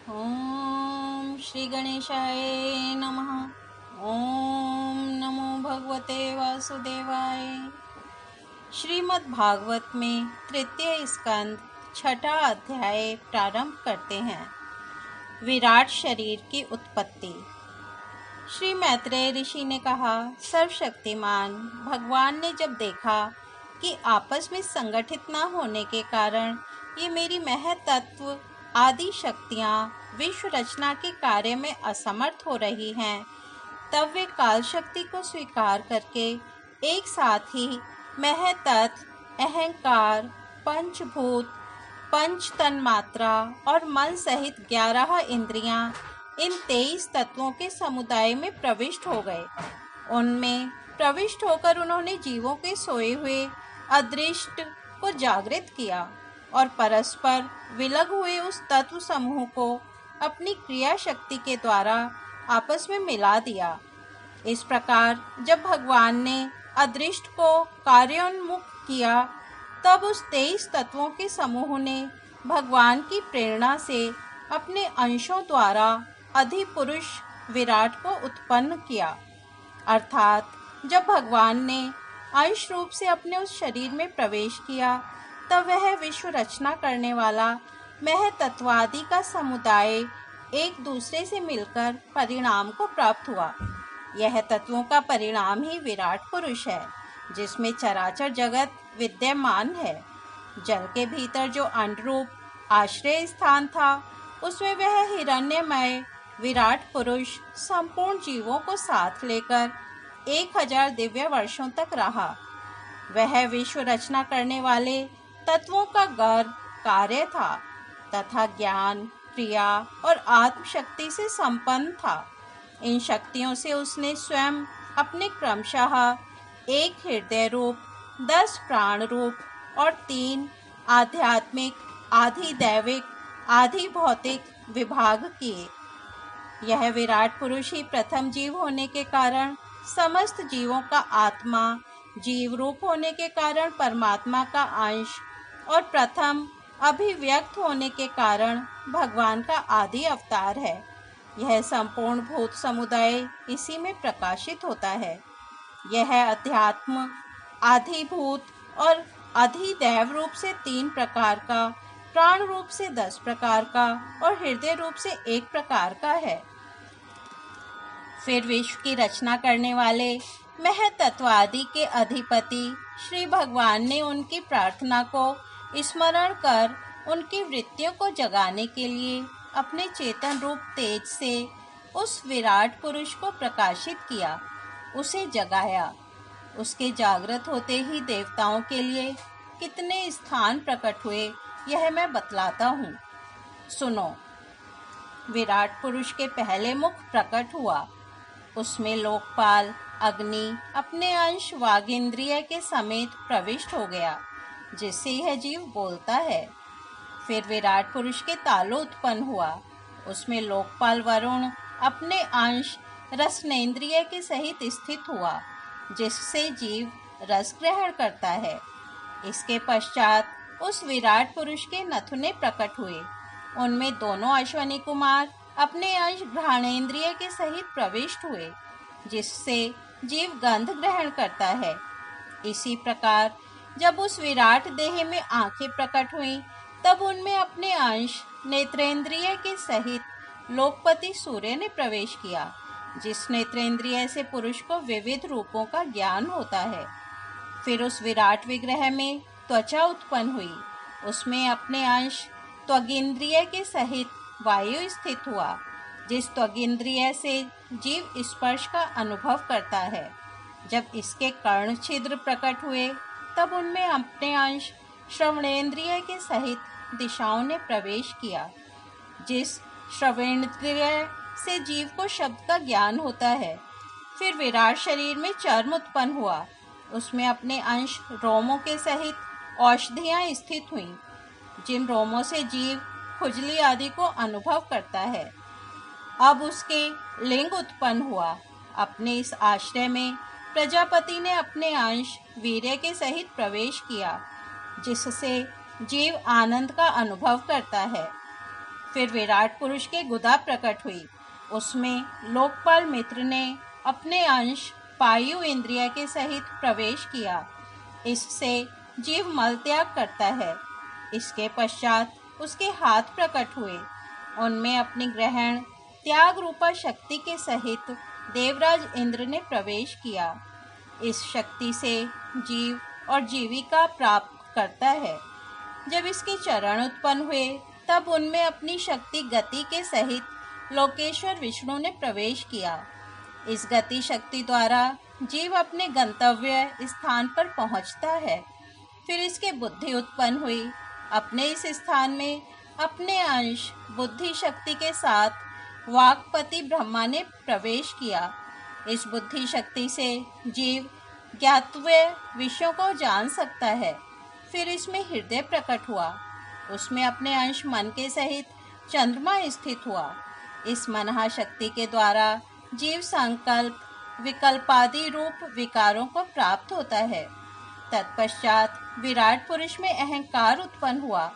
ओम श्री गणेशाय नमः। ओम नमो भगवते वासुदेवाय। श्रीमद् भागवत में तृतीय स्कंद छठा अध्याय प्रारंभ करते हैं। विराट शरीर की उत्पत्ति। श्री मैत्रेय ऋषि ने कहा, सर्वशक्तिमान भगवान ने जब देखा कि आपस में संगठित न होने के कारण ये मेरी महत्त्व आदि शक्तियाँ विश्व रचना के कार्य में असमर्थ हो रही हैं, तब वे काल शक्ति को स्वीकार करके एक साथ ही महतत्व, अहंकार, पंचभूत, पंच तन्मात्रा और मन सहित 11 इंद्रियां इन 23 तत्वों के समुदाय में प्रविष्ट हो गए। उनमें प्रविष्ट होकर उन्होंने जीवों के सोए हुए अदृष्ट को जागृत किया और परस्पर विलग हुए उस तत्व समूह को अपनी क्रिया शक्ति के द्वारा आपस में मिला दिया। इस प्रकार जब भगवान ने अदृष्ट को कार्योन्मुख किया, तब उस 23 तत्वों के समूह ने भगवान की प्रेरणा से अपने अंशों द्वारा अधिपुरुष विराट को उत्पन्न किया। अर्थात जब भगवान ने अंश रूप से अपने उस शरीर में प्रवेश किया, तब वह विश्व रचना करने वाला महतत्वादि का समुदाय एक दूसरे से मिलकर परिणाम को प्राप्त हुआ। यह तत्वों का परिणाम ही विराट पुरुष है, जिसमें चराचर जगत विद्यमान है। जल के भीतर जो अंडरूप आश्रय स्थान था, उसमें वह हिरण्यमय विराट पुरुष संपूर्ण जीवों को साथ लेकर 1000 दिव्य वर्षों तक रहा। वह विश्व रचना करने वाले तत्वों का गर्भ कार्य था तथा ज्ञान, क्रिया और आत्मशक्ति से संपन्न था। इन शक्तियों से उसने स्वयं अपने क्रमशः 1 हृदय रूप, 10 प्राण रूप और 3 आध्यात्मिक, आधि दैविक, आधि भौतिक विभाग किए। यह विराट पुरुष ही प्रथम जीव होने के कारण समस्त जीवों का आत्मा, जीव रूप होने के कारण परमात्मा का अंश और प्रथम अभिव्यक्त होने के कारण भगवान का आदि अवतार है। यह संपूर्ण भूत समुदाय इसी में प्रकाशित होता है। यह अध्यात्म, आधिभूत और अधिदैव रूप से 3 प्रकार का, प्राण रूप से 10 प्रकार का और हृदय रूप से 1 प्रकार का है। फिर विश्व की रचना करने वाले महतत्वादि के अधिपति श्री भगवान ने उनकी प्रार्थना को स्मरण कर उनकी वृत्तियों को जगाने के लिए अपने चेतन रूप तेज से उस विराट पुरुष को प्रकाशित किया, उसे जगाया। उसके जागृत होते ही देवताओं के लिए कितने स्थान प्रकट हुए, यह मैं बतलाता हूँ। सुनो। विराट पुरुष के पहले मुख प्रकट हुआ, उसमें लोकपाल अग्नि अपने अंश वागींद्रिय के समेत प्रविष्ट हो गया, जिससे यह जीव बोलता है। फिर विराट पुरुष के तालु उत्पन्न हुआ, उसमें लोकपाल वरुण अपने अंश रसनेन्द्रिय के सहित स्थित हुआ, जिससे जीव रस ग्रहण करता है। इसके पश्चात उस विराट पुरुष के नथुने प्रकट हुए, उनमें दोनों अश्वनी कुमार अपने अंश घ्राणेन्द्रिय के सहित प्रविष्ट हुए, जिससे जीव गंध ग्रहण करता है। इसी प्रकार जब उस विराट देह में आंखें प्रकट हुईं, तब उनमें अपने अंश नेत्रेंद्रिय के सहित लोकपति सूर्य ने प्रवेश किया, जिस नेत्रेंद्रिय से पुरुष को विविध रूपों का ज्ञान होता है। फिर उस विराट विग्रह में त्वचा उत्पन्न हुई, उसमें अपने अंश त्वगिंद्रिय के सहित वायु स्थित हुआ, जिस त्वगिंद्रिय से जीव स्पर्श का अनुभव करता है। जब इसके कर्ण छिद्र प्रकट हुए, तब उनमें अपने अंश श्रवणेन्द्रिय के सहित दिशाओं ने प्रवेश किया, जिस श्रवणेन्द्रिय से जीव को शब्द का ज्ञान होता है। फिर विराट शरीर में चर्म उत्पन्न हुआ, उसमें अपने अंश रोमों के सहित औषधियाँ स्थित हुईं, जिन रोमों से जीव खुजली आदि को अनुभव करता है। अब उसके लिंग उत्पन्न हुआ, अपने इस आश्रय में प्रजापति ने अपने अंश वीर्य के सहित प्रवेश किया, जिससे जीव आनंद का अनुभव करता है। फिर विराट पुरुष के गुदा प्रकट हुई। उसमें लोकपाल मित्र ने अपने अंश पायु इंद्रिय के सहित प्रवेश किया। इससे जीव मल त्याग करता है। इसके पश्चात उसके हाथ प्रकट हुए। उनमें अपनी ग्रहण त्याग रूपा शक्ति के सहित देवराज इंद्र ने प्रवेश किया। इस शक्ति से जीव और जीविका प्राप्त करता है। जब इसके चरण उत्पन्न हुए तब उनमें अपनी शक्ति गति के सहित लोकेश्वर विष्णु ने प्रवेश किया। इस गति शक्ति द्वारा जीव अपने गंतव्य स्थान पर पहुंचता है। फिर इसके बुद्धि उत्पन्न हुई। अपने इस स्थान में अपने अंश बुद्धि शक्ति के साथ वाक्पति ब्रह्मा ने प्रवेश किया। इस बुद्धि शक्ति से जीव ज्ञातव्य विषयों को जान सकता है। फिर इसमें हृदय प्रकट हुआ। उसमें अपने अंश मन के सहित चंद्रमा स्थित हुआ। इस मनहा-शक्ति के द्वारा जीव संकल्प विकल्पादि रूप विकारों को प्राप्त होता है। तत्पश्चात विराट पुरुष में अहंकार उत्पन्न हुआ।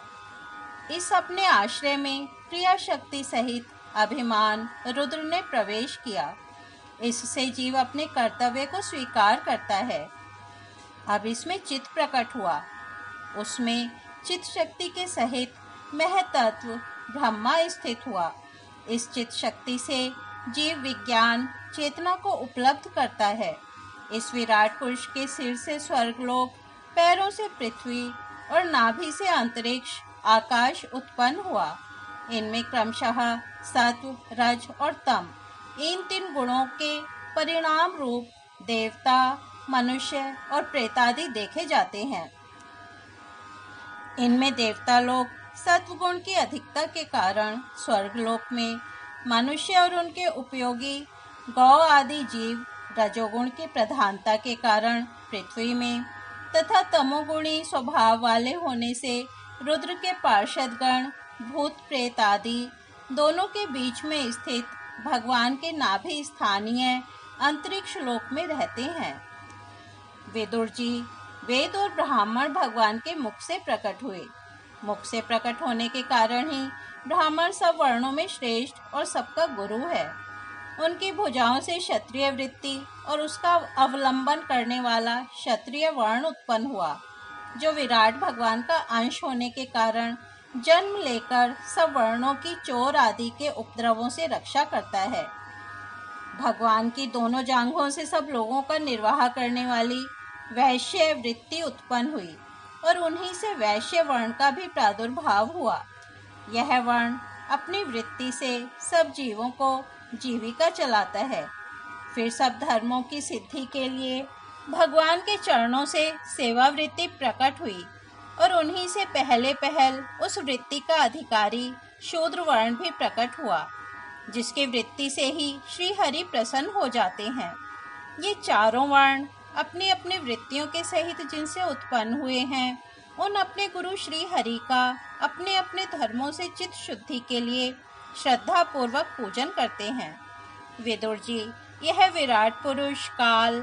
इस अपने आश्रय में क्रिया शक्ति सहित अभिमान रुद्र ने प्रवेश किया। इससे जीव अपने कर्तव्य को स्वीकार करता है। अब इसमें चित्त प्रकट हुआ। उसमें चित्त शक्ति के सहित महतत्व ब्रह्मा स्थित हुआ। इस चित्त शक्ति से जीव विज्ञान चेतना को उपलब्ध करता है। इस विराट पुरुष के सिर से स्वर्गलोक, पैरों से पृथ्वी और नाभि से अंतरिक्ष आकाश उत्पन्न हुआ। इनमें क्रमशः सत्व, रज और तम इन 3 गुणों के परिणाम रूप देवता, मनुष्य और प्रेतादि देखे जाते हैं। इनमें देवता लोग सत्वगुण की अधिकता के कारण स्वर्गलोक में, मनुष्य और उनके उपयोगी गौ आदि जीव रजोगुण की प्रधानता के कारण पृथ्वी में, तथा तमोगुणी स्वभाव वाले होने से रुद्र के पार्षदगण भूत प्रेत आदि दोनों के बीच में स्थित भगवान के नाभि स्थानीय अंतरिक्ष लोक में रहते हैं। विदुर जी वेद और ब्राह्मण भगवान के मुख से प्रकट हुए। मुख से प्रकट होने के कारण ही ब्राह्मण सब वर्णों में श्रेष्ठ और सबका गुरु है। उनकी भुजाओं से क्षत्रिय वृत्ति और उसका अवलंबन करने वाला क्षत्रिय वर्ण उत्पन्न हुआ, जो विराट भगवान का अंश होने के कारण जन्म लेकर सब वर्णों की चोर आदि के उपद्रवों से रक्षा करता है। भगवान की दोनों जांघों से सब लोगों का निर्वाह करने वाली वैश्य वृत्ति उत्पन्न हुई और उन्हीं से वैश्य वर्ण का भी प्रादुर्भाव हुआ। यह वर्ण अपनी वृत्ति से सब जीवों को जीविका चलाता है। फिर सब धर्मों की सिद्धि के लिए भगवान के चरणों से सेवा वृत्ति प्रकट हुई और उन्हीं से पहले पहल उस वृत्ति का अधिकारी शूद्र वर्ण भी प्रकट हुआ, जिसकी वृत्ति से ही श्री हरि प्रसन्न हो जाते हैं। ये चारों वर्ण अपनी अपनी वृत्तियों के सहित जिनसे उत्पन्न हुए हैं, उन अपने गुरु श्री हरि का अपने अपने धर्मों से चित्त शुद्धि के लिए श्रद्धा पूर्वक पूजन करते हैं। विदुर जी, यह विराट पुरुष काल,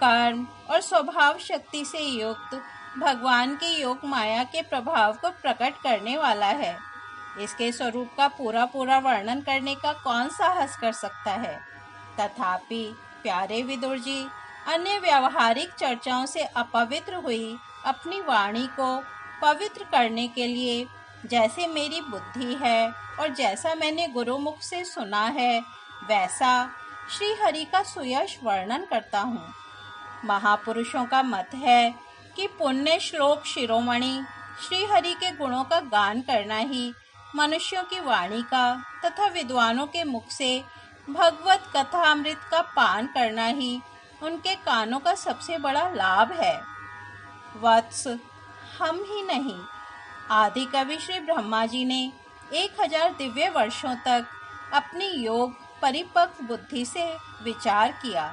कर्म और स्वभाव शक्ति से युक्त भगवान की योग माया के प्रभाव को प्रकट करने वाला है। इसके स्वरूप का पूरा पूरा वर्णन करने का कौन साहस कर सकता है। तथापि प्यारे विदुर जी, अन्य व्यावहारिक चर्चाओं से अपवित्र हुई अपनी वाणी को पवित्र करने के लिए जैसे मेरी बुद्धि है और जैसा मैंने गुरुमुख से सुना है, वैसा श्री हरि का सुयश वर्णन करता हूँ। महापुरुषों का मत है कि पुण्य श्लोक शिरोमणि श्री हरि के गुणों का गान करना ही मनुष्यों की वाणी का तथा विद्वानों के मुख से भगवत कथामृत का पान करना ही उनके कानों का सबसे बड़ा लाभ है। वत्स, हम ही नहीं, आदि कवि श्री ब्रह्मा जी ने 1000 दिव्य वर्षों तक अपनी योग परिपक्व बुद्धि से विचार किया,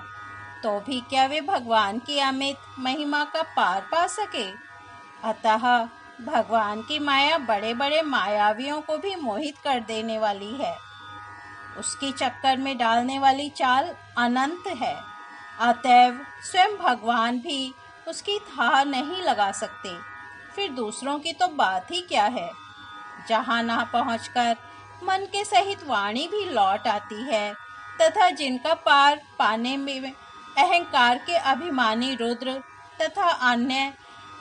तो भी क्या वे भगवान की अमित महिमा का पार पा सके। अतः भगवान की माया बड़े बड़े मायावियों को भी मोहित कर देने वाली है। उसकी चक्कर में डालने वाली चाल अनंत है। अतएव स्वयं भगवान भी उसकी था नहीं लगा सकते, फिर दूसरों की तो बात ही क्या है। जहाँ ना पहुँचकर मन के सहित वाणी भी लौट आती है तथा जिनका पार पाने में अहंकार के अभिमानी रुद्र तथा अन्य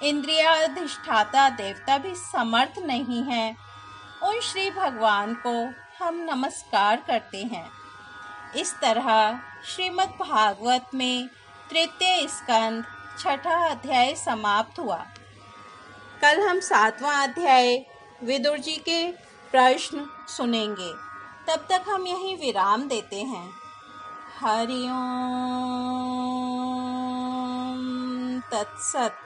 इंद्रियाधिष्ठाता देवता भी समर्थ नहीं है, उन श्री भगवान को हम नमस्कार करते हैं। इस तरह श्रीमद् भागवत में तृतीय स्कंद छठा अध्याय समाप्त हुआ। कल हम 7वां अध्याय विदुर जी के प्रश्न सुनेंगे। तब तक हम यहीं विराम देते हैं। हरि ओम तत्सत।